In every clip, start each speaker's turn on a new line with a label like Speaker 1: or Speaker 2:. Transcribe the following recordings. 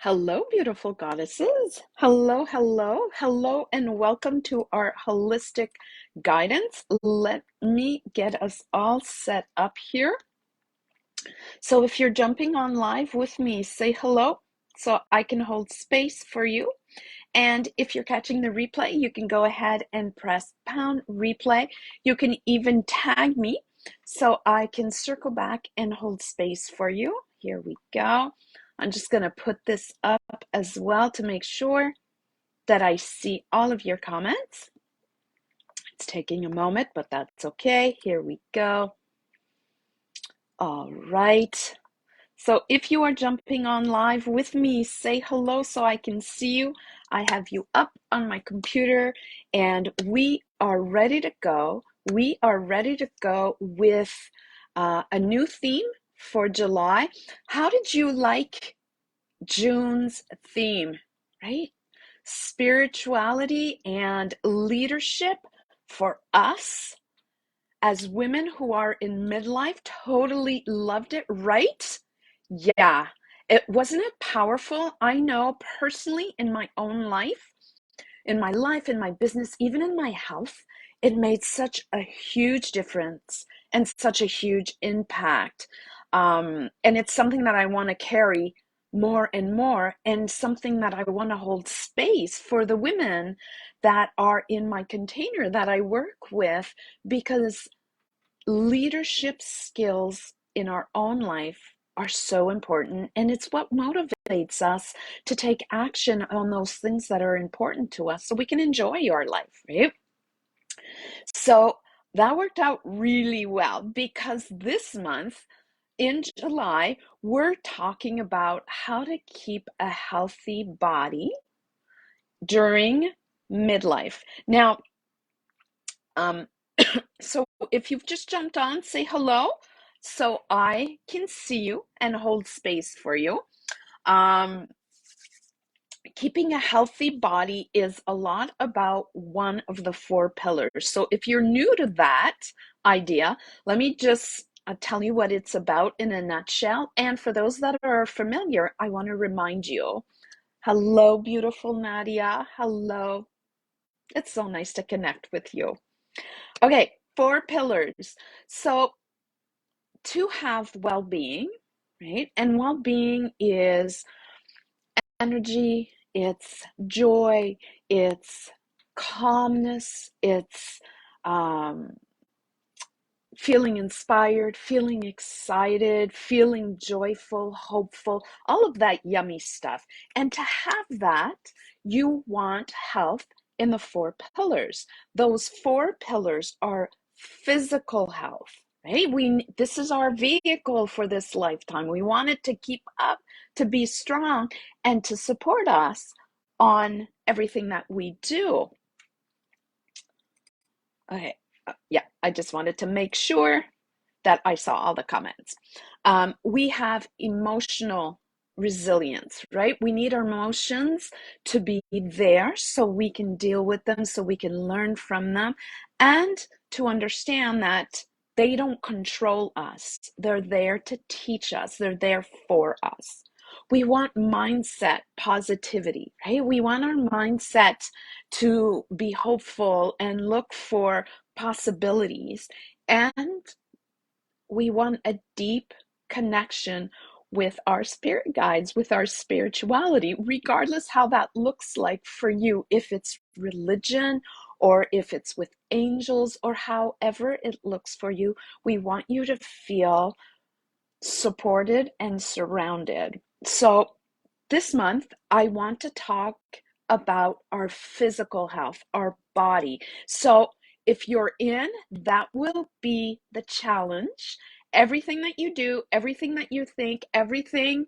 Speaker 1: Hello, beautiful goddesses. Hello, hello, hello, and welcome to our holistic guidance. Let me get us all set up here. So, if you're jumping on live with me, say hello so I can hold space for you. And if you're catching the replay, you can go ahead and press pound replay. You can even tag me so I can circle back and hold space for you. Here we go. I'm just going to put this up as well to make sure that I see all of your comments. It's taking a moment, but that's okay. Here we go. All right. So if you are jumping on live with me, say hello so I can see you. I have you up on my computer and we are ready to go. We are ready to go with a new theme for July. How did you like June's theme, right? Spirituality and leadership for us as women who are in midlife. Totally loved it, right? Yeah. Wasn't it powerful? I know personally in my own life, in my business, even in my health, it made such a huge difference and such a huge impact. And it's something that I want to carry more and more, and something that I want to hold space for the women that are in my container that I work with, because leadership skills in our own life are so important, and it's what motivates us to take action on those things that are important to us so we can enjoy our life, right? So that worked out really well, because this month in July, we're talking about how to keep a healthy body during midlife. Now, um, so if you've just jumped on, say hello so I can see you and hold space for you. Um, Keeping a healthy body is a lot about one of the four pillars. So if you're new to that idea, let me just tell you what it's about in a nutshell. And for those that are familiar, I want to remind you. Hello, beautiful Nadia. Hello. It's so nice to connect with you. Okay, four pillars. So to have well-being, right? And well-being is energy, it's joy, it's calmness, it's um, feeling inspired, feeling excited, feeling joyful, hopeful, all of that yummy stuff. And to have that, you want health in the four pillars. Those four pillars are physical health, right? This is our vehicle for this lifetime. We want it to keep up, to be strong, and to support us on everything that we do. Okay. Yeah, I just wanted to make sure that I saw all the comments. We have emotional resilience, right? We need our emotions to be there so we can deal with them, so we can learn from them, and to understand that they don't control us. They're there to teach us, they're there for us. We want mindset positivity, right? We want our mindset to be hopeful and look for possibilities. And we want a deep connection with our spirit guides, with our spirituality, regardless how that looks like for you, if it's religion or if it's with angels or however it looks for you. We want you to feel supported and surrounded. So this month, I want to talk about our physical health, our body. So if you're in, that will be the challenge. Everything that you do, everything that you think, everything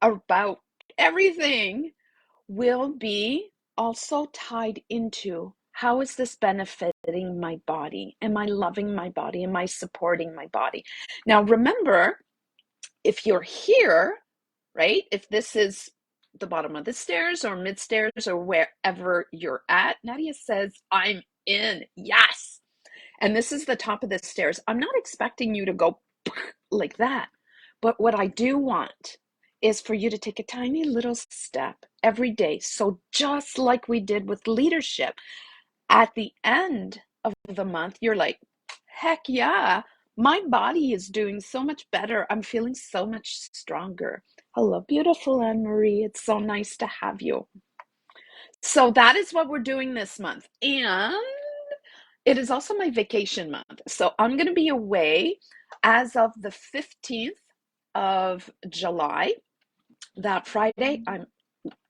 Speaker 1: about everything will be also tied into, how is this benefiting my body? Am I loving my body? Am I supporting my body? Now, remember, if you're here, right? If this is the bottom of the stairs or mid stairs or wherever you're at, Nadia says, I'm in. Yes. And this is the top of the stairs. I'm not expecting you to go like that. But what I do want is for you to take a tiny little step every day. So just like we did with leadership, at the end of the month, you're like, heck yeah, my body is doing so much better. I'm feeling so much stronger. Hello, beautiful Anne Marie. It's so nice to have you. So that is what we're doing this month. And it is also my vacation month. So I'm going to be away as of the 15th of July. That Friday, I'm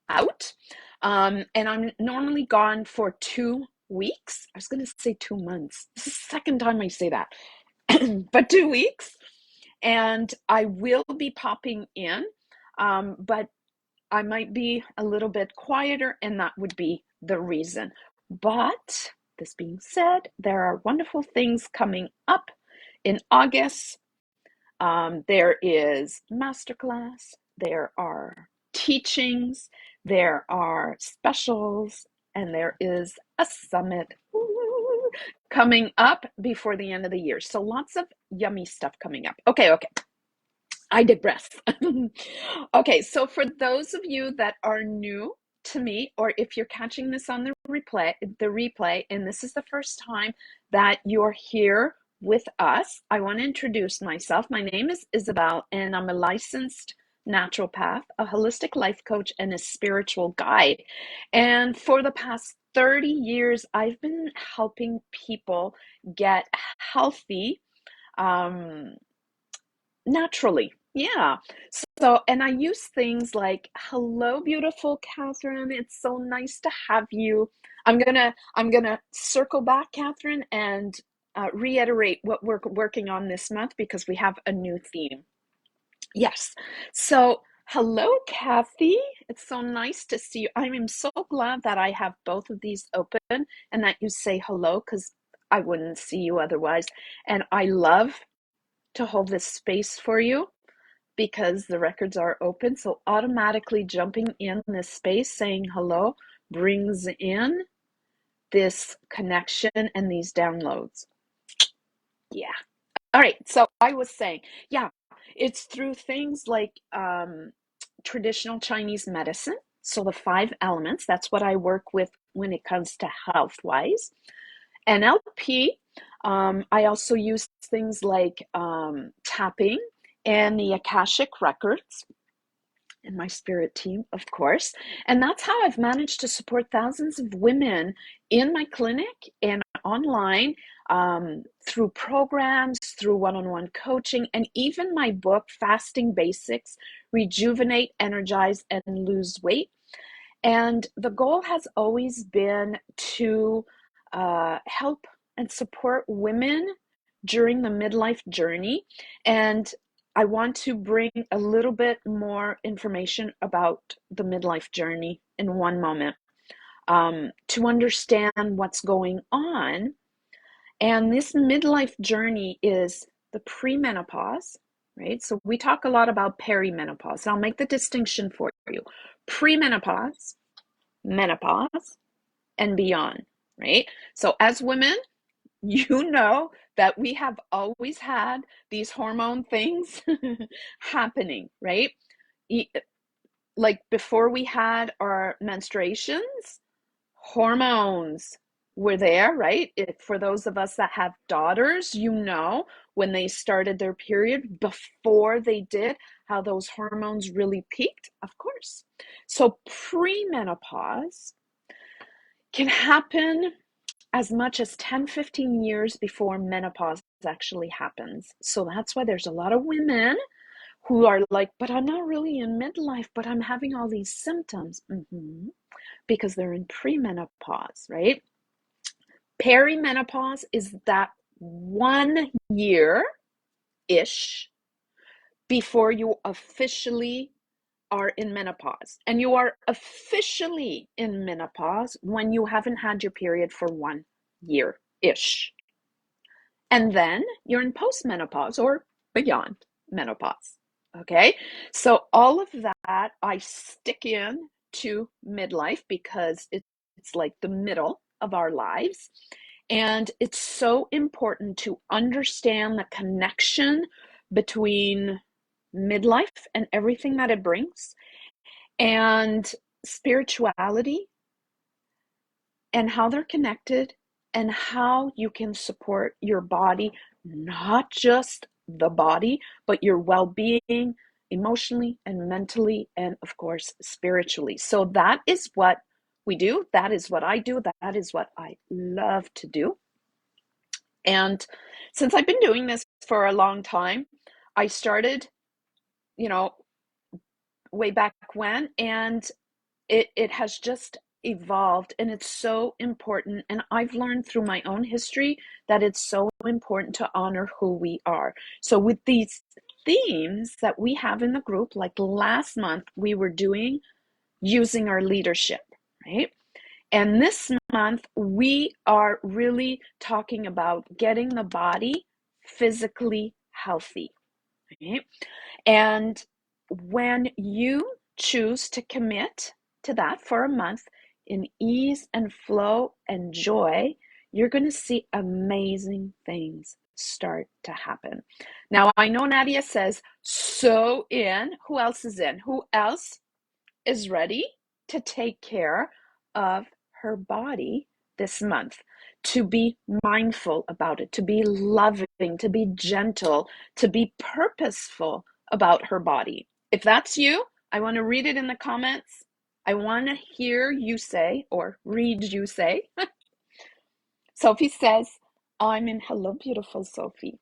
Speaker 1: out. And I'm normally gone for 2 weeks. I was going to say 2 months. This is the second time I say that, but 2 weeks. And I will be popping in, but I might be a little bit quieter, and that would be the reason. But this being said, there are wonderful things coming up in August. There is masterclass, there are teachings, there are specials, and there is a summit coming up before the end of the year. So lots of yummy stuff coming up. Okay. I digress. Okay, so for those of you that are new to me, or if you're catching this on the replay, and this is the first time that you're here with us, I want to introduce myself. My name is Isabelle, and I'm a licensed naturopath, a holistic life coach, and a spiritual guide. And for the past 30 years, I've been helping people get healthy, naturally. Yeah. So, and I use things like, hello, beautiful Catherine. It's so nice to have you. I'm gonna circle back, Catherine, and reiterate what we're working on this month because we have a new theme. Yes. So, hello, Kathy. It's so nice to see you. I am so glad that I have both of these open and that you say hello because I wouldn't see you otherwise. And I love to hold this space for you because the records are open. So automatically jumping in this space, saying hello, brings in this connection and these downloads. Yeah. All right. So I was saying, yeah, it's through things like traditional Chinese medicine. So the 5 elements, that's what I work with when it comes to health wise. NLP, I also use things like tapping and the Akashic records and my spirit team, of course. And that's how I've managed to support thousands of women in my clinic and online, through programs, through one-on-one coaching, and even my book, Fasting Basics, Rejuvenate, Energize, and Lose Weight. And the goal has always been to help and support women during the midlife journey. And I want to bring a little bit more information about the midlife journey in one moment, to understand what's going on. And this midlife journey is the premenopause, right? So we talk a lot about perimenopause. I'll make the distinction for you. Premenopause, menopause, and beyond, right? So as women, you know that we have always had these hormone things happening, right? Like before we had our menstruations, hormones were there, right? For those of us that have daughters, you know, when they started their period, before they did, how those hormones really peaked, of course. So premenopause can happen as much as 10, 15 years before menopause actually happens. So that's why there's a lot of women who are like, but I'm not really in midlife, but I'm having all these symptoms. Because they're in premenopause, right? Perimenopause is that 1 year-ish before you officially are in menopause. And you are officially in menopause when you haven't had your period for 1 year-ish. And then you're in postmenopause or beyond menopause. Okay. So all of that I stick in to midlife because it's like the middle of our lives. And it's so important to understand the connection between midlife and everything that it brings, and spirituality, and how they're connected, and how you can support your body, not just the body, but your well-being emotionally and mentally, and of course spiritually. So that is what we do. That is what I do. That is what I love to do. And since I've been doing this for a long time, I started, you know, way back when, and it has just evolved, and it's so important. And I've learned through my own history that it's so important to honor who we are. So with these themes that we have in the group, like last month we were doing using our leadership, right? And this month we are really talking about getting the body physically healthy, right? And when you choose to commit to that for a month in ease and flow and joy, you're going to see amazing things start to happen. Now, I know Nadia says, so in. Who else is in? Who else is ready to take care of her body this month? To be mindful about it, to be loving, to be gentle, to be purposeful about her body. If that's you, I want to read it in the comments. I want to hear you say, or read you say. Sophie says, I'm in. Hello, beautiful Sophie.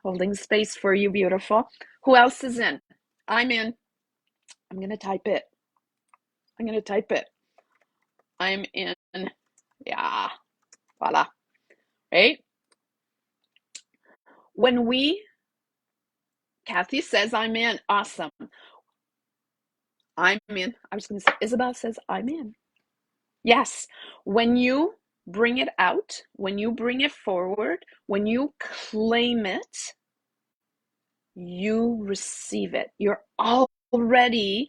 Speaker 1: Holding space for you, beautiful. Who else is in? I'm in. I'm going to type it. I'm going to type it. I'm in. Yeah, voila. Right? When Kathy says I'm in, awesome. I'm in. I was going to say, Isabelle says I'm in. Yes. When you bring it out, when you bring it forward, when you claim it, you receive it. You're already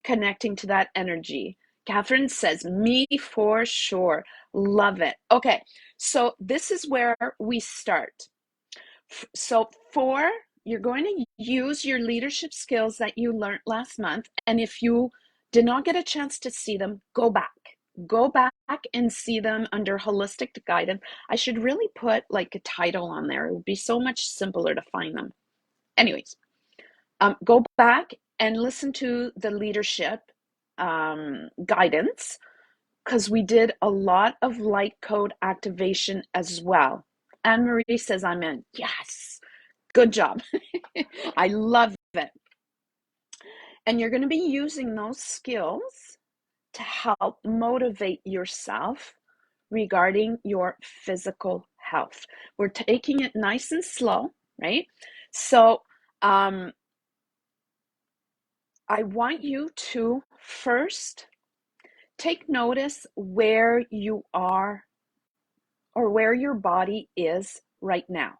Speaker 1: connecting to that energy. Catherine says, me for sure. Love it. Okay. So this is where we start. So you're going to use your leadership skills that you learned last month. And if you did not get a chance to see them, go back. Go back and see them under holistic guidance. I should really put like a title on there. It would be so much simpler to find them. Anyways, go back and listen to the leadership guidance, because we did a lot of light code activation as well. Anne Marie says I'm in. Yes. Good job. I love it. And you're going to be using those skills to help motivate yourself regarding your physical health. We're taking it nice and slow, right? So I want you to first take notice where you are, or where your body is right now.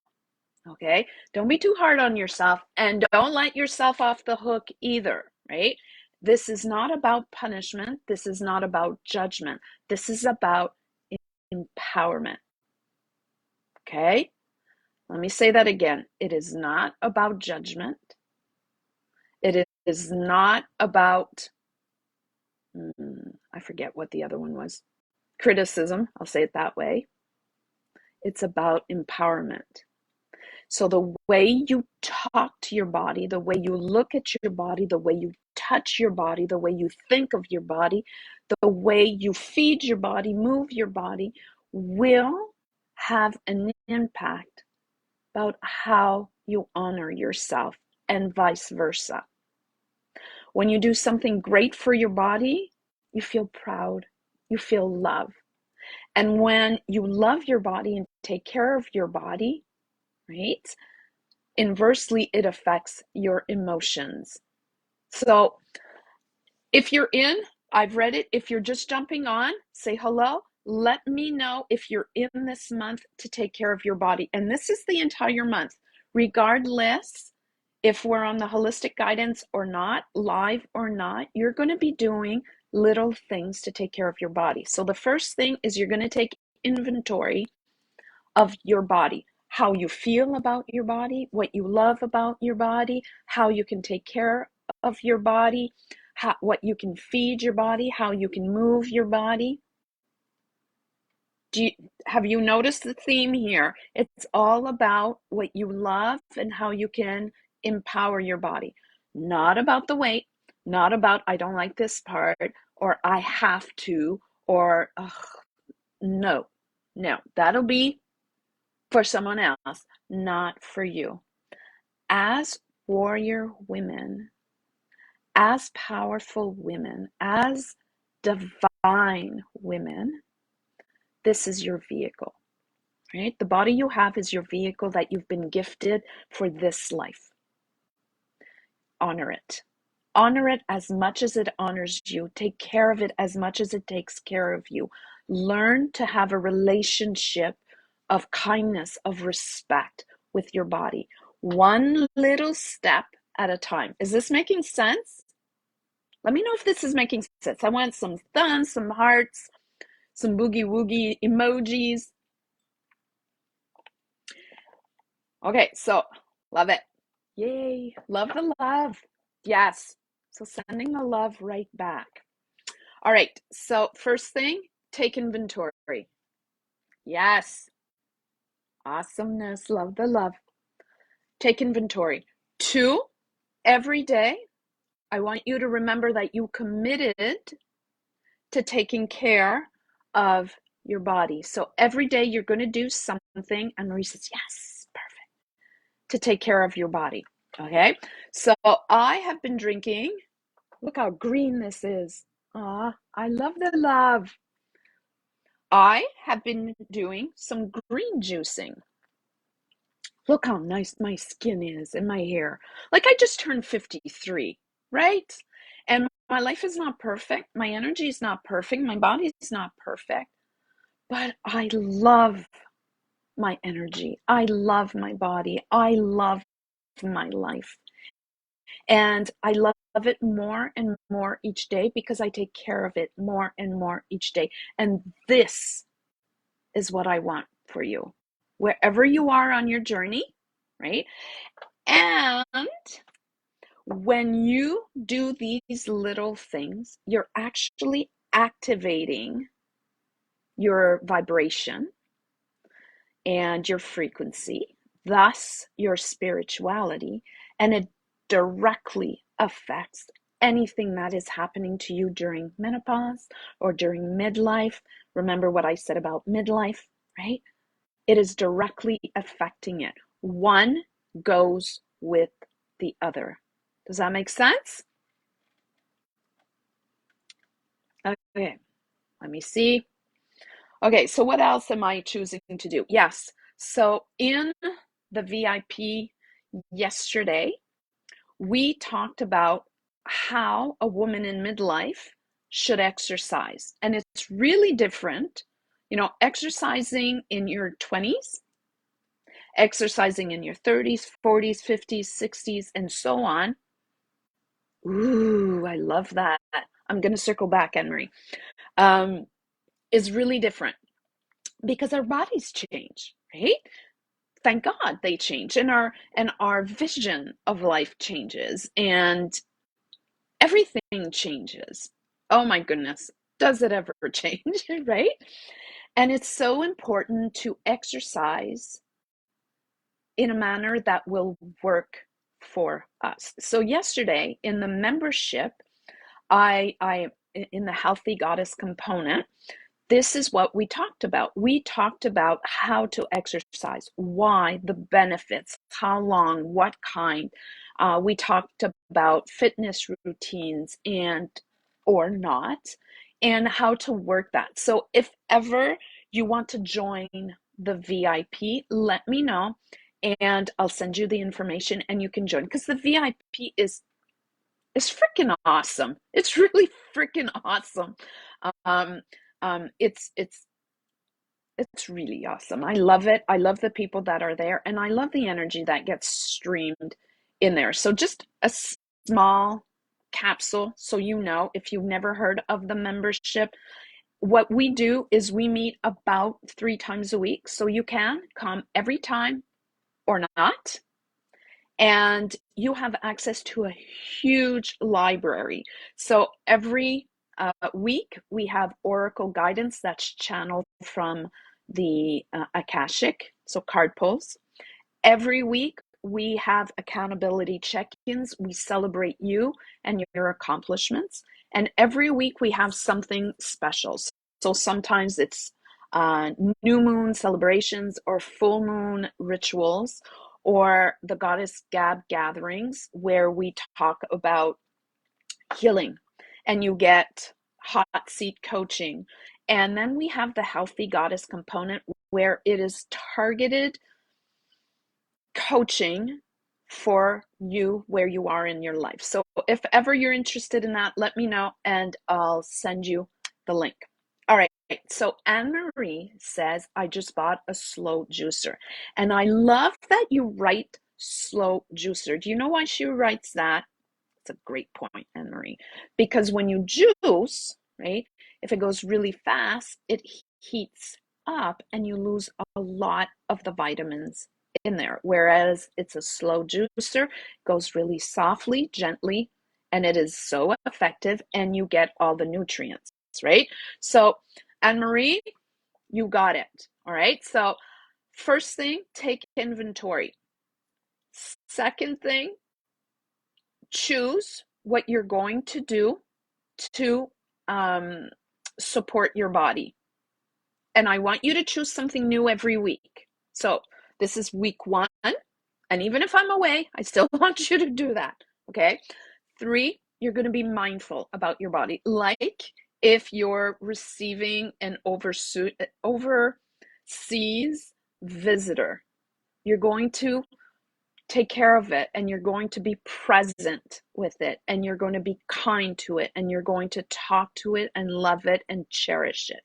Speaker 1: Okay? Don't be too hard on yourself, and don't let yourself off the hook either, right? This is not about punishment. This is not about judgment. This is about empowerment. Okay? Let me say that again. It is not about judgment. It is not about, I forget what the other one was. Criticism. I'll say it that way. It's about empowerment. So the way you talk to your body, the way you look at your body, the way you touch your body, the way you think of your body, the way you feed your body, move your body, will have an impact about how you honor yourself, and vice versa. When you do something great for your body, you feel proud, you feel love. And when you love your body and take care of your body, right? Inversely, it affects your emotions. So if you're in, I've read it. If you're just jumping on, say hello. Let me know if you're in this month to take care of your body. And this is the entire month, regardless if we're on the holistic guidance or not, live or not, you're going to be doing little things to take care of your body. So the first thing is you're going to take inventory of your body. how you feel about your body, what you love about your body, how you can take care of your body, what you can feed your body, how you can move your body. Have you noticed the theme here? It's all about what you love and how you can empower your body. Not about the weight, not about I don't like this part or I have to or no, no, that'll be for someone else, not for you. As warrior women, as powerful women, as divine women, this is your vehicle, right? The body you have is your vehicle that you've been gifted for this life. Honor it. Honor it as much as it honors you. Take care of it as much as it takes care of you. Learn to have a relationship of kindness, of respect with your body. One little step at a time. Is this making sense? Let me know if this is making sense. I want some thumbs, some hearts, some boogie woogie emojis. Okay, so love it. Yay. Love the love. Yes. So sending the love right back. All right. So first thing, take inventory. Yes. Awesomeness. Love the love. Take inventory. 2, every day, I want you to remember that you committed to taking care of your body. So every day you're going to do something, and Marie says, yes, perfect, to take care of your body. Okay. So I have been drinking. Look how green this is. I love the love. I have been doing some green juicing. Look how nice my skin is and my hair. Like I just turned 53, right? And my life is not perfect. My energy is not perfect. My body is not perfect. But I love my energy. I love my body. I love my life. And I love it more and more each day because I take care of it more and more each day. And this is what I want for you, wherever you are on your journey, right? And when you do these little things, you're actually activating your vibration and your frequency, thus your spirituality, and it directly affects anything that is happening to you during menopause or during midlife. Remember what I said about midlife, right? It is directly affecting it. One goes with the other. Does that make sense? Okay, let me see. Okay, so what else am I choosing to do? Yes, so in the VIP yesterday, we talked about how a woman in midlife should exercise. And it's really different, exercising in your 20s, exercising in your 30s, 40s, 50s, 60s, and so on. Ooh, I love that. I'm going to circle back, Anne-Marie. Is really different because our bodies change, right? Thank God they change, and our vision of life changes, and everything changes. Oh my goodness, does it ever change, right? And it's so important to exercise in a manner that will work for us. So yesterday in the membership, I in the Healthy Goddess component, this is what we talked about. We talked about how to exercise, why, the benefits, how long, what kind. We talked about fitness routines and or not, and how to work that. So if ever you want to join the VIP, let me know and I'll send you the information and you can join because the VIP is freaking awesome. It's really freaking awesome. Um, it's really awesome. I love it. I love the people that are there, and I love the energy that gets streamed in there. So just a small capsule, so if you've never heard of the membership, what we do is we meet about 3 times a week. So you can come every time or not. And you have access to a huge library. So every week we have oracle guidance that's channeled from the Akashic, so card pulls. Every week we have accountability check-ins. We celebrate you and your accomplishments. And every week we have something special. So sometimes it's new moon celebrations or full moon rituals, or the Goddess Gab gatherings where we talk about healing and you get hot seat coaching. And then we have the Healthy Goddess component where it is targeted coaching for you where you are in your life. So if ever you're interested in that, let me know and I'll send you the link. All right. So Anne Marie says, I just bought a slow juicer. And I love that you write slow juicer. Do you know why she writes that? It's a great point, Anne Marie. Because when you juice, right, if it goes really fast, it heats up and you lose a lot of the vitamins in there. Whereas it's a slow juicer, goes really softly, gently, and it is so effective and you get all the nutrients, right? So, Anne Marie, you got it. All right. So, first thing, take inventory. Second thing, choose what you're going to do to support your body. And I want you to choose something new every week. So this is week 1. And even if I'm away, I still want you to do that. Okay. 3, you're going to be mindful about your body. Like if you're receiving an overseas visitor, you're going to take care of it and you're going to be present with it and you're going to be kind to it and you're going to talk to it and love it and cherish it,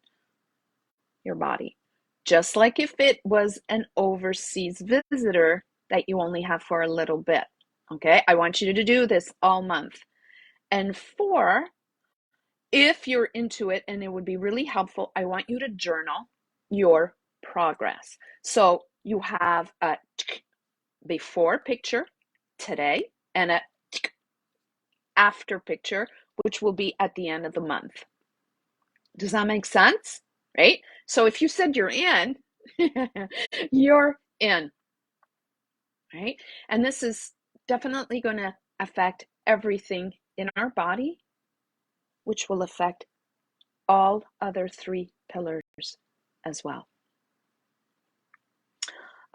Speaker 1: your body. Just like if it was an overseas visitor that you only have for a little bit. Okay, I want you to do this all month. And 4, if you're into it and it would be really helpful, I want you to journal your progress. So you have a before picture today and a after picture, which will be at the end of the month. Does that make sense? Right? So if you said you're in, you're in. Right? And this is definitely going to affect everything in our body, which will affect all other 3 pillars as well.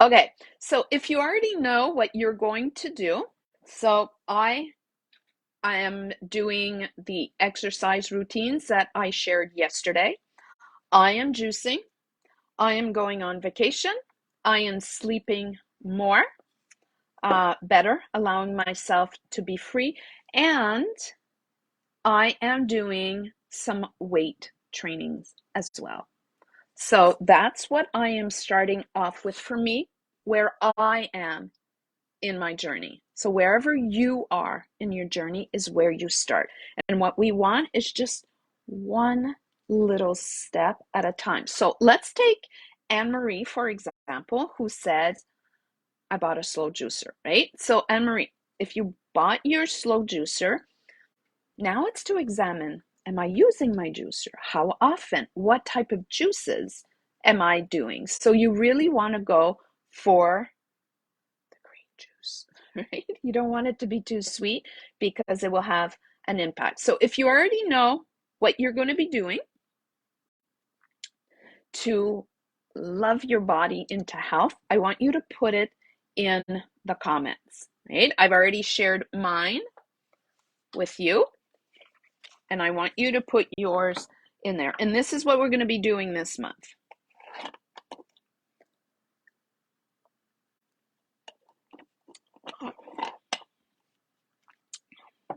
Speaker 1: Okay, so if you already know what you're going to do, so I am doing the exercise routines that I shared yesterday. I am juicing. I am going on vacation. I am sleeping more, better, allowing myself to be free. And I am doing some weight trainings as well. So that's what I am starting off with for me, where I am in my journey. So wherever you are in your journey is where you start. And what we want is just one little step at a time. So let's take Anne Marie, for example, who said, I bought a slow juicer, right? So Anne Marie, if you bought your slow juicer, now it's to examine, am I using my juicer? How often? What type of juices am I doing? So you really want to go for juice, right? You don't want it to be too sweet because it will have an impact. So if you already know what you're going to be doing to love your body into health, I want you to put it in the comments, right? I've already shared mine with you, and I want you to put yours in there. And this is what we're going to be doing this month.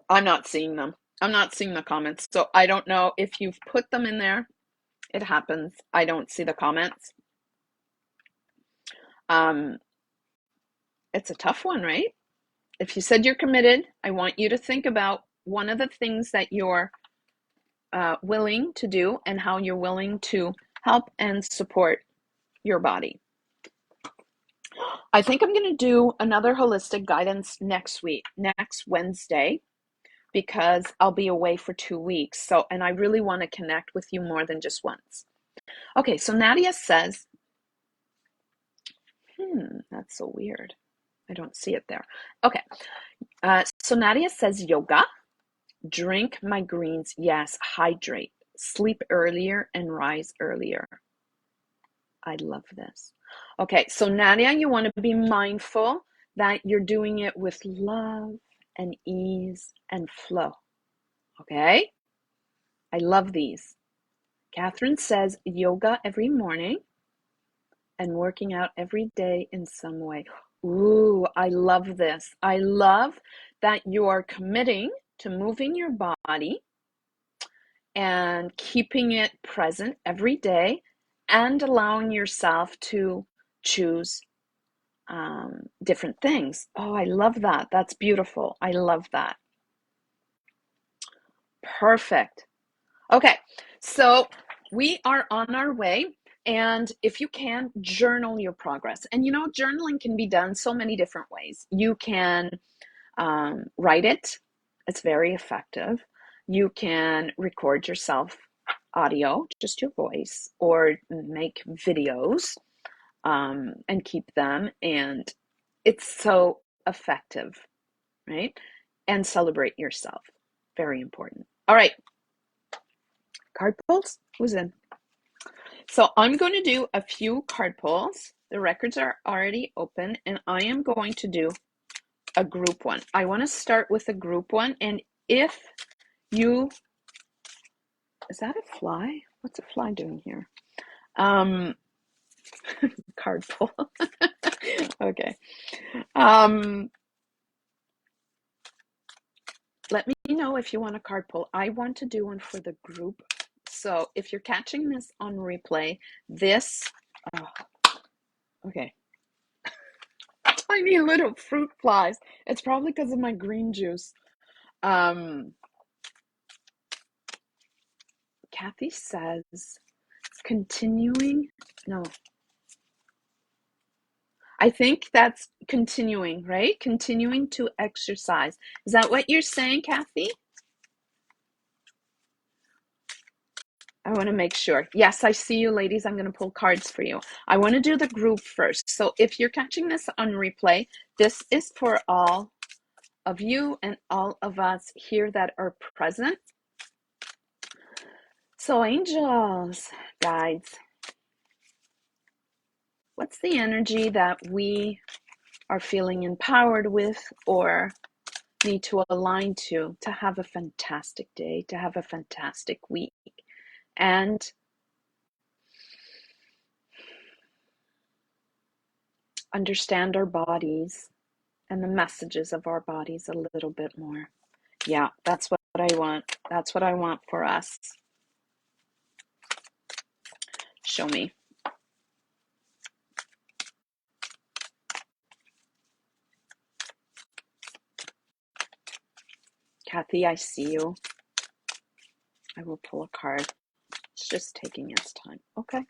Speaker 1: I'm not seeing them. I'm not seeing the comments. So I don't know if you've put them in there. It happens. I don't see the comments. It's a tough one, right? If you said you're committed, I want you to think about one of the things that you're willing to do and how you're willing to help and support your body. I think I'm going to do another holistic guidance next Wednesday, because I'll be away for 2 weeks. So, and I really want to connect with you more than just once. Okay, so Nadia says, that's so weird. I don't see it there. Okay, so Nadia says yoga, drink my greens, yes, hydrate, sleep earlier and rise earlier. I love this. Okay, so Nadia, you want to be mindful that you're doing it with love and ease and flow. Okay? I love these. Catherine says yoga every morning and working out every day in some way. Ooh, I love this. I love that you are committing to moving your body and keeping it present every day and allowing yourself to choose different things. Oh, I love that. That's beautiful. I love that. Perfect. Okay, so we are on our way. And if you can, journal your progress. And you know, journaling can be done so many different ways. You can write it, it's very effective. You can record yourself audio, just your voice, or make videos and keep them. And it's so effective, right? And celebrate yourself. Very important. All right. Card pulls? Who's in? So I'm going to do a few card pulls. The records are already open, and I am going to do a group one. I want to start with a group one. And if you, is that a fly? What's a fly doing here? Card pull. Okay. Let me know if you want a card pull. I want to do one for the group. So if you're catching this on replay, this, okay. Tiny little fruit flies. It's probably because of my green juice. Kathy says, continuing. No. I think that's continuing, right? Continuing to exercise. Is that what you're saying, Kathy? I want to make sure. Yes, I see you, ladies. I'm going to pull cards for you. I want to do the group first. So if you're catching this on replay, this is for all of you and all of us here that are present. So angels, guides, what's the energy that we are feeling empowered with or need to align to have a fantastic day, to have a fantastic week, and understand our bodies and the messages of our bodies a little bit more. Yeah, that's what I want. That's what I want for us. Show me. Kathy, I see you. I will pull a card. It's just taking its time. Okay.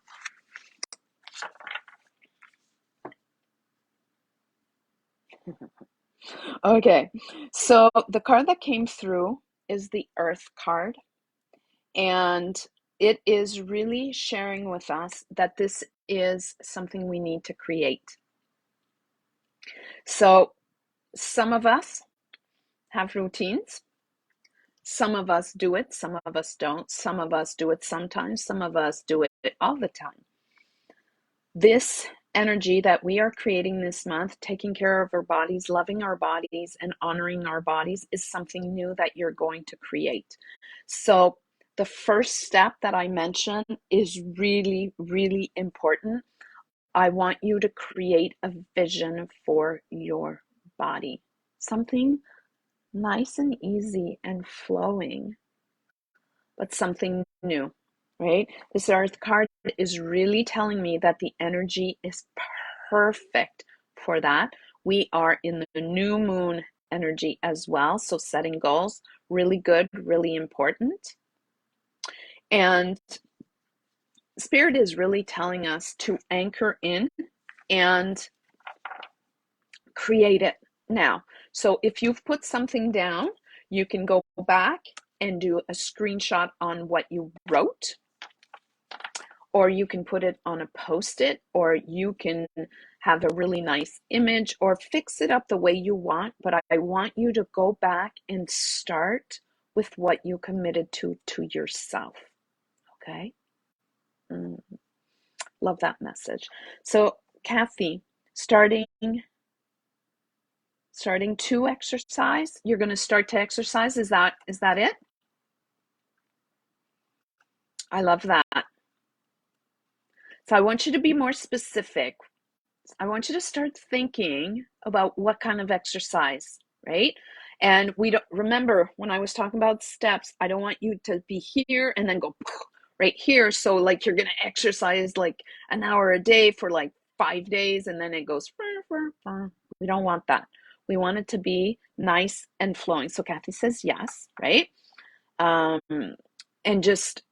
Speaker 1: Okay, so the card that came through is the Earth card, and it is really sharing with us that this is something we need to create. So some of us have routines. Some of us do it, some of us don't. Some of us do it sometimes, some of us do it all the time. This energy that we are creating this month, taking care of our bodies, loving our bodies, and honoring our bodies is something new that you're going to create. So the first step that I mentioned is really, really important. I want you to create a vision for your body. Something nice and easy and flowing, but something new, right? This Earth card is really telling me that the energy is perfect for that. We are in the new moon energy as well. So setting goals, really good, really important. And Spirit is really telling us to anchor in and create it now. So if you've put something down, you can go back and do a screenshot on what you wrote, or you can put it on a post-it, or you can have a really nice image or fix it up the way you want. But I want you to go back and start with what you committed to yourself. Okay? Love that message. So Kathy, starting to exercise, you're going to start to exercise. Is that it? I love that. So I want you to be more specific. I want you to start thinking about what kind of exercise, right? And we don't remember when I was talking about steps, I don't want you to be here and then go right here. So like you're going to exercise like an hour a day for like 5 days and then it goes. We don't want that. We want it to be nice and flowing. So Kathy says yes, right? And just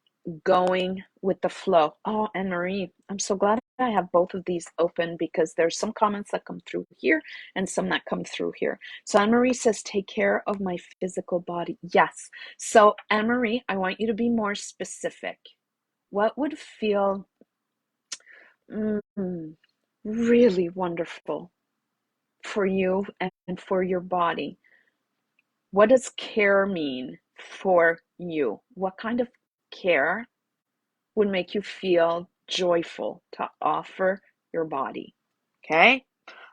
Speaker 1: going with the flow. Oh, Anne Marie, I'm so glad I have both of these open because there's some comments that come through here and some that come through here. So Anne Marie says, take care of my physical body. Yes. So Anne Marie, I want you to be more specific. What would feel really wonderful for you and for your body? What does care mean for you? What kind of care would make you feel joyful to offer your body? Okay?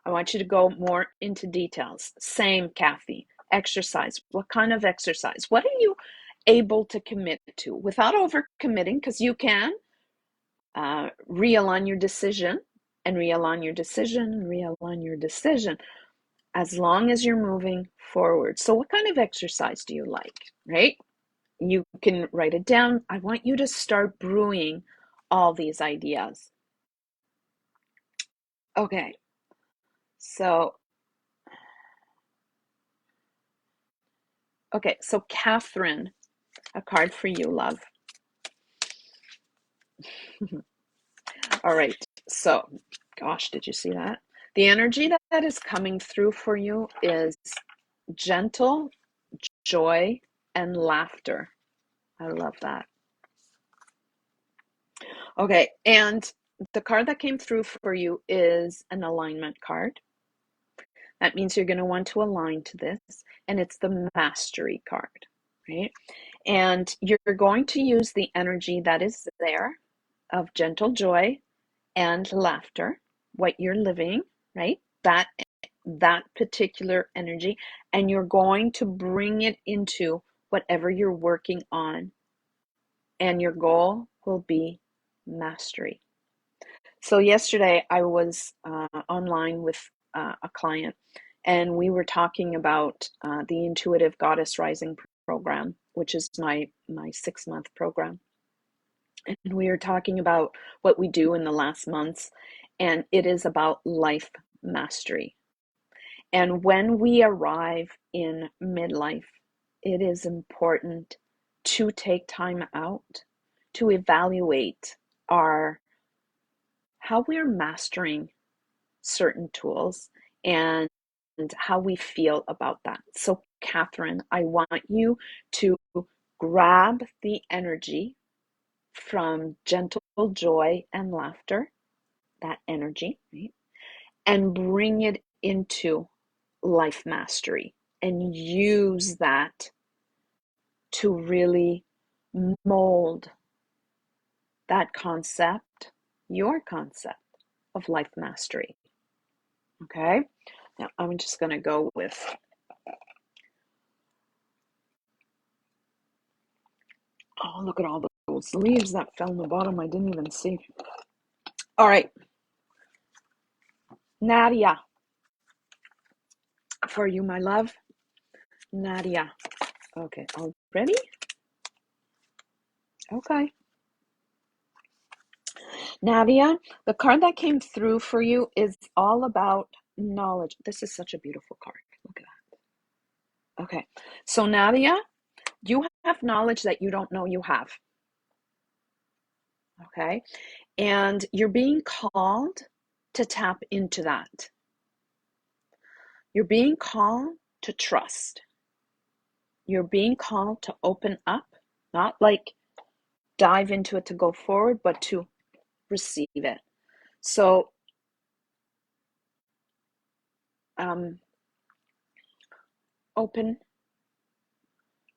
Speaker 1: I want you to go more into details. Same, Kathy. Exercise. What kind of exercise? What are you able to commit to without overcommitting? Because you can realign your decision and realign your decision and realign your decision as long as you're moving forward. So, what kind of exercise do you like? Right? You can write it down. I want you to start brewing all these ideas. Okay, so Catherine, a card for you, love. All right, so gosh, did you see that? The energy that is coming through for you is gentle joy and laughter. I love that. Okay, and the card that came through for you is an alignment card. That means you're going to want to align to this, and it's the mastery card, right? And you're going to use the energy that is there of gentle joy and laughter, what you're living, right? That particular energy, and you're going to bring it into whatever you're working on, and your goal will be mastery. So yesterday I was online with a client, and we were talking about the Intuitive Goddess Rising program, which is my 6-month program. And we were talking about what we do in the last months, and it is about life mastery. And when we arrive in midlife, it is important to take time out to evaluate our how we're mastering certain tools and how we feel about that. So, Catherine, I want you to grab the energy from gentle joy and laughter, that energy, right? And bring it into life mastery and use that to really mold that concept, your concept of life mastery. Okay? Now I'm just going to go with oh, look at all those leaves that fell in the bottom. I didn't even see. All right. Nadia, for you, my love. Nadia. Okay, all ready? Okay. Nadia, the card that came through for you is all about knowledge. This is such a beautiful card. Look at that. Okay. So, Nadia, you have knowledge that you don't know you have. Okay. And you're being called to tap into that. You're being called to trust. You're being called to open up, not like dive into it to go forward, but to receive it. So, open,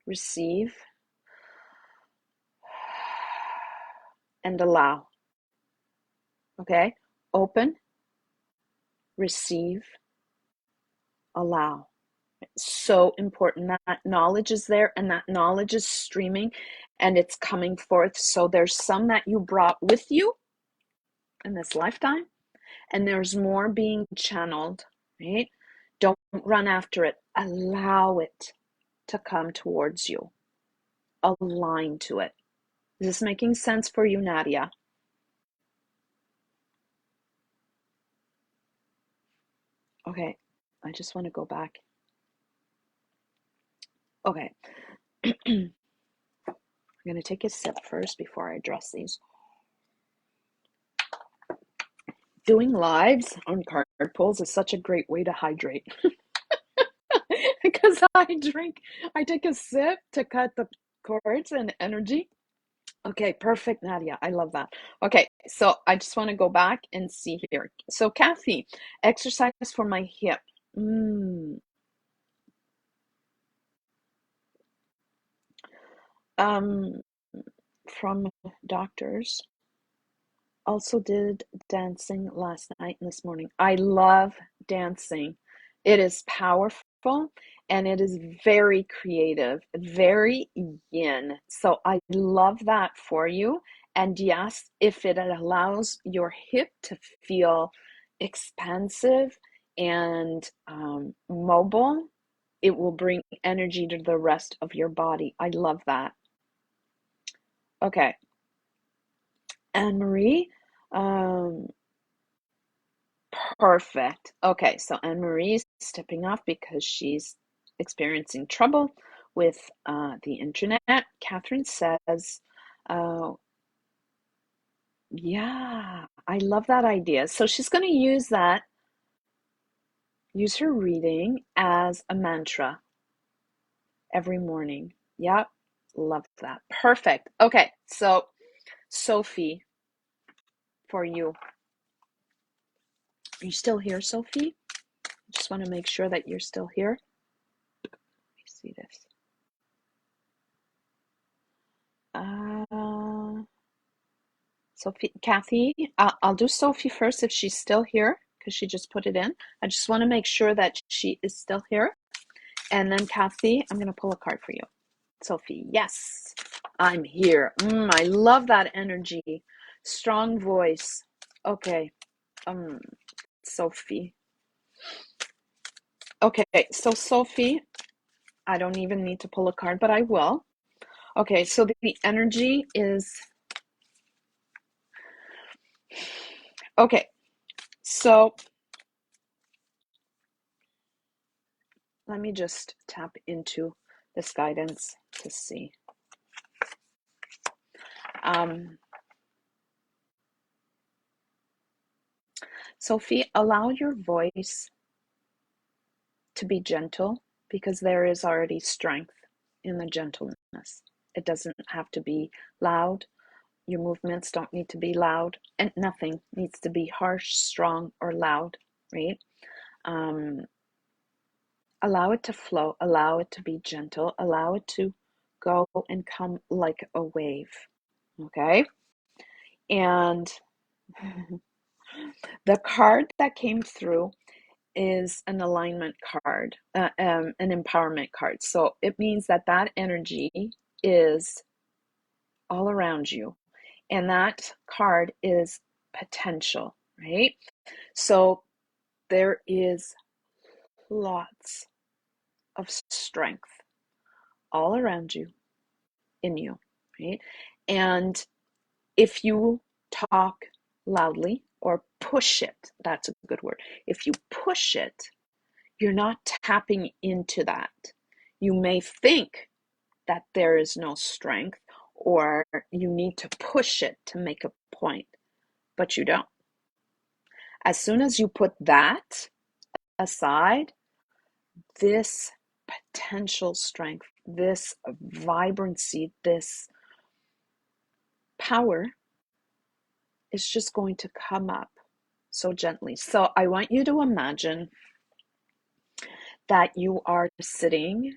Speaker 1: receive, and allow. Okay? Open, receive, allow. So important. That knowledge is there and that knowledge is streaming and it's coming forth. So there's some that you brought with you in this lifetime, and there's more being channeled, right? Don't run after it. Allow it to come towards you. Align to it. Is this making sense for you, Nadia? Okay, I just want to go back. Okay. I'm going to take a sip first before I address these. Doing lives on card pulls is such a great way to hydrate. Because I take a sip to cut the cords and energy. Okay, perfect, Nadia. I love that. Okay, so I just want to go back and see here. So, Kathy, exercise for my hip. Um, from doctors. Also did dancing last night and this morning. I love dancing. It is powerful and it is very creative, very yin. So I love that for you. And yes, if it allows your hip to feel expansive and mobile, it will bring energy to the rest of your body. I love that. Okay. Anne Marie, um, perfect. Okay, so Anne Marie's stepping off because she's experiencing trouble with the internet. Catherine says, uh, yeah, I love that idea. So she's going to use her reading as a mantra every morning. Yep, love that. Perfect. Okay, so Sophie, for you. Are you still here, Sophie? I just want to make sure that you're still here. Let me see this. Sophie, Kathy, I'll do Sophie first if she's still here because she just put it in. I just want to make sure that she is still here. And then Kathy, I'm going to pull a card for you. Sophie, yes, I'm here. I love that energy. Strong voice. Okay, Sophie. Okay, so Sophie, I don't even need to pull a card, but I will. Okay, so the energy is okay. So let me just tap into this guidance to see. Sophie, allow your voice to be gentle because there is already strength in the gentleness. It doesn't have to be loud. Your movements don't need to be loud, and nothing needs to be harsh, strong, or loud, right? Allow it to flow, allow it to be gentle, allow it to go and come like a wave, okay? And the card that came through is an alignment card, an empowerment card. So it means that that energy is all around you. And that card is potential, right? So there is lots of strength all around you, in you, right? And if you talk loudly or push it, that's a good word. If you push it, you're not tapping into that. You may think that there is no strength, or you need to push it to make a point, but you don't. As soon as you put that aside, this potential strength, this vibrancy, this power is just going to come up so gently. So I want you to imagine that you are sitting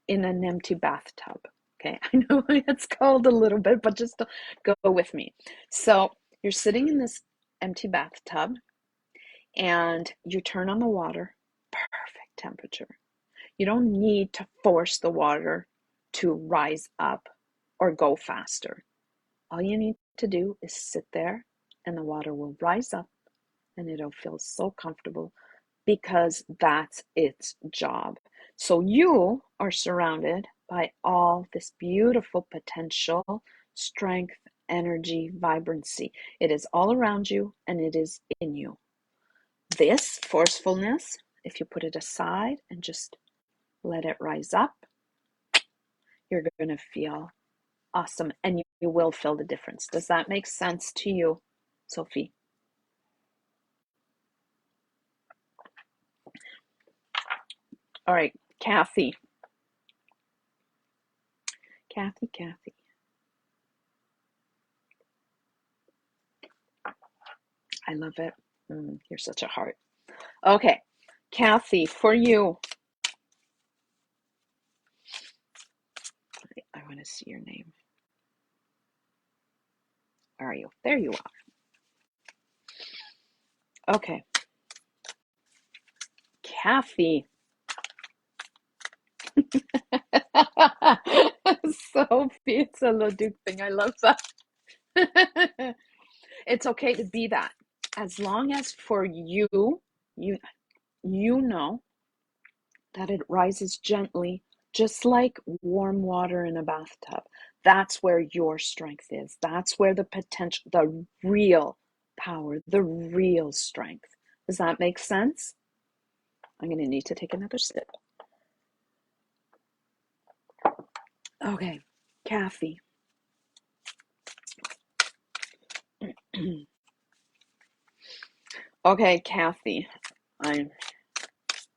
Speaker 1: in an empty bathtub. Okay, I know it's cold a little bit, but just go with me. So you're sitting in this empty bathtub and you turn on the water, perfect temperature. You don't need to force the water to rise up or go faster. All you need to do is sit there and the water will rise up and it'll feel so comfortable because that's its job. So you are surrounded by all this beautiful potential, strength, energy, vibrancy. It is all around you and it is in you. This forcefulness, if you put it aside and just let it rise up, you're going to feel awesome and you will feel the difference. Does that make sense to you, Sophie? All right, Kathy. Kathy. I love it. You're such a heart. Okay, Kathy, for you. I want to see your name. Where are you? There you are. Okay. Kathy. Sophie, it's a Leduc thing. I love that. It's okay to be that. As long as for you, you know that it rises gently, just like warm water in a bathtub. That's where your strength is. That's where the potential, the real power, the real strength. Does that make sense? I'm going to need to take another sip. Okay, Kathy. Okay, Kathy. I'm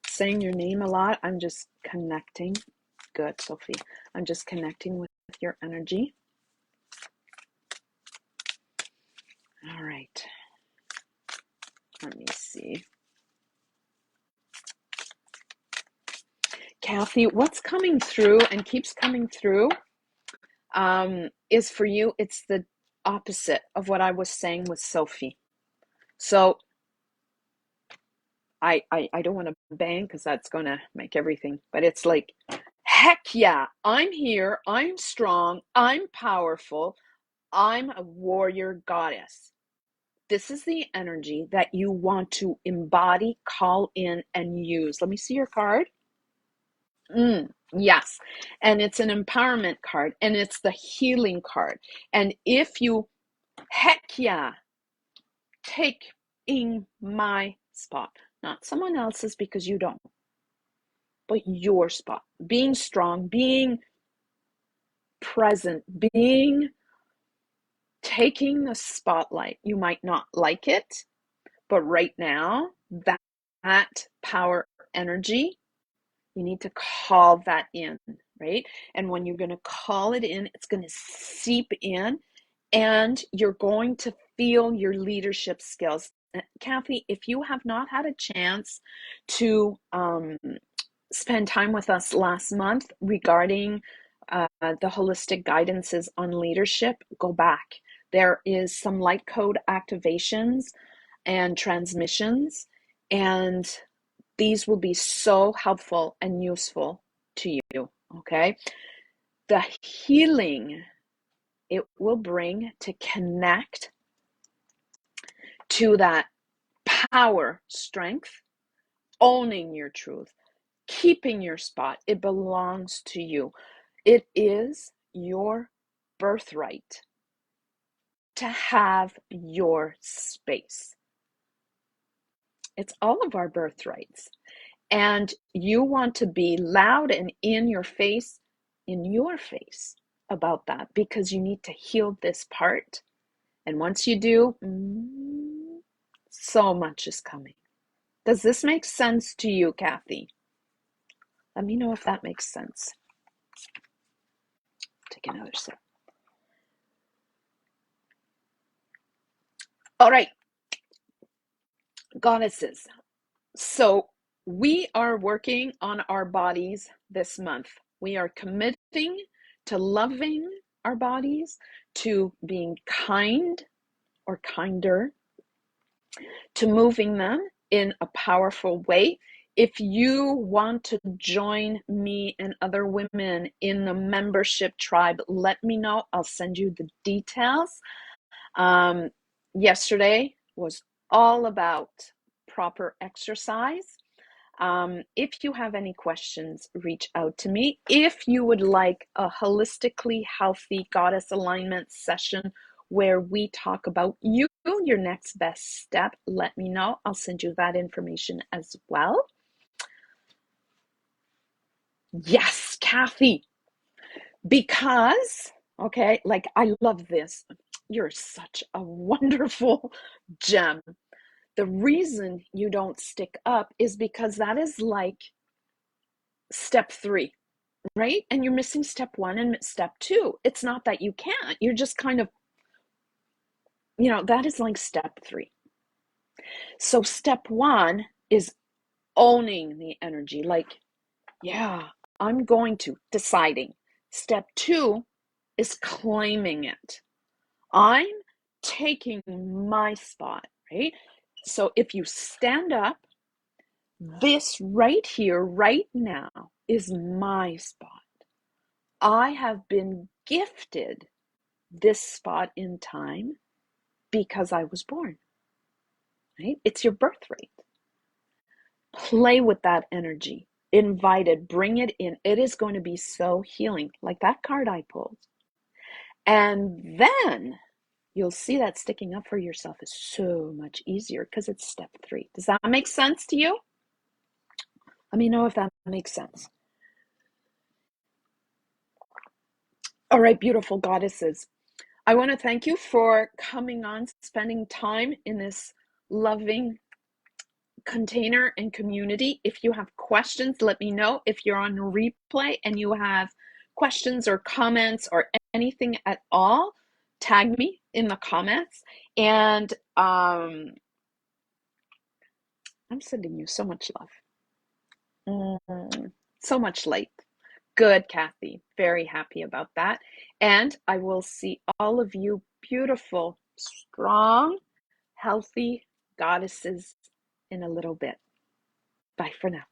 Speaker 1: saying your name a lot. I'm just connecting. Good, Sophie. I'm just connecting with your energy. All right. Let me see. Kathy, what's coming through and keeps coming through is for you, it's the opposite of what I was saying with Sophie. So I don't want to bang because that's going to make everything, but it's like, heck yeah, I'm here, I'm strong, I'm powerful, I'm a warrior goddess. This is the energy that you want to embody, call in, and use. Let me see your card. Yes. And it's an empowerment card and it's the healing card. And if you, heck yeah, taking my spot, not someone else's because you don't, but your spot, being strong, being present, being taking the spotlight. You might not like it, but right now, that power energy, you need to call that in, right? And when you're going to call it in, it's going to seep in and you're going to feel your leadership skills. Kathy, if you have not had a chance to spend time with us last month regarding the holistic guidances on leadership, go back. There is some light code activations and transmissions, and these will be so helpful and useful to you, okay? The healing it will bring to connect to that power, strength, owning your truth, keeping your spot. It belongs to you. It is your birthright to have your space. It's all of our birthrights. And you want to be loud and in your face about that because you need to heal this part. And once you do, so much is coming. Does this make sense to you, Kathy? Let me know if that makes sense. Take another sip. All right, goddesses. So we are working on our bodies this month. We are committing to loving our bodies, to being kind or kinder, to moving them in a powerful way. If you want to join me and other women in the membership tribe, let me know. I'll send you the details. Yesterday was all about proper exercise. If you have any questions, reach out to me. If you would like a holistically healthy goddess alignment session where we talk about you, your next best step, let me know. I'll send you that information as well. Yes, Kathy, because, okay, like I love this. You're such a wonderful gem. The reason you don't stick up is because that is like step 3, right? And you're missing step 1 and step 2. It's not that you can't. You're just kind of, that is like step 3. So step 1 is owning the energy. Like, yeah, I'm going to, deciding. Step 2 is claiming it. I'm taking my spot, right? So if you stand up, this right here, right now, is my spot. I have been gifted this spot in time because I was born, right? It's your birthright. Play with that energy. Invite it, bring it in. It is going to be so healing, like that card I pulled. And then you'll see that sticking up for yourself is so much easier because it's step 3. Does that make sense to you? Let me know if that makes sense. All right, beautiful goddesses. I want to thank you for coming on, spending time in this loving container and community. If you have questions, let me know. If you're on replay and you have questions or comments or anything at all, tag me in the comments. And I'm sending you so much love. So much light. Good, Kathy. Very happy about that. And I will see all of you beautiful, strong, healthy goddesses in a little bit. Bye for now.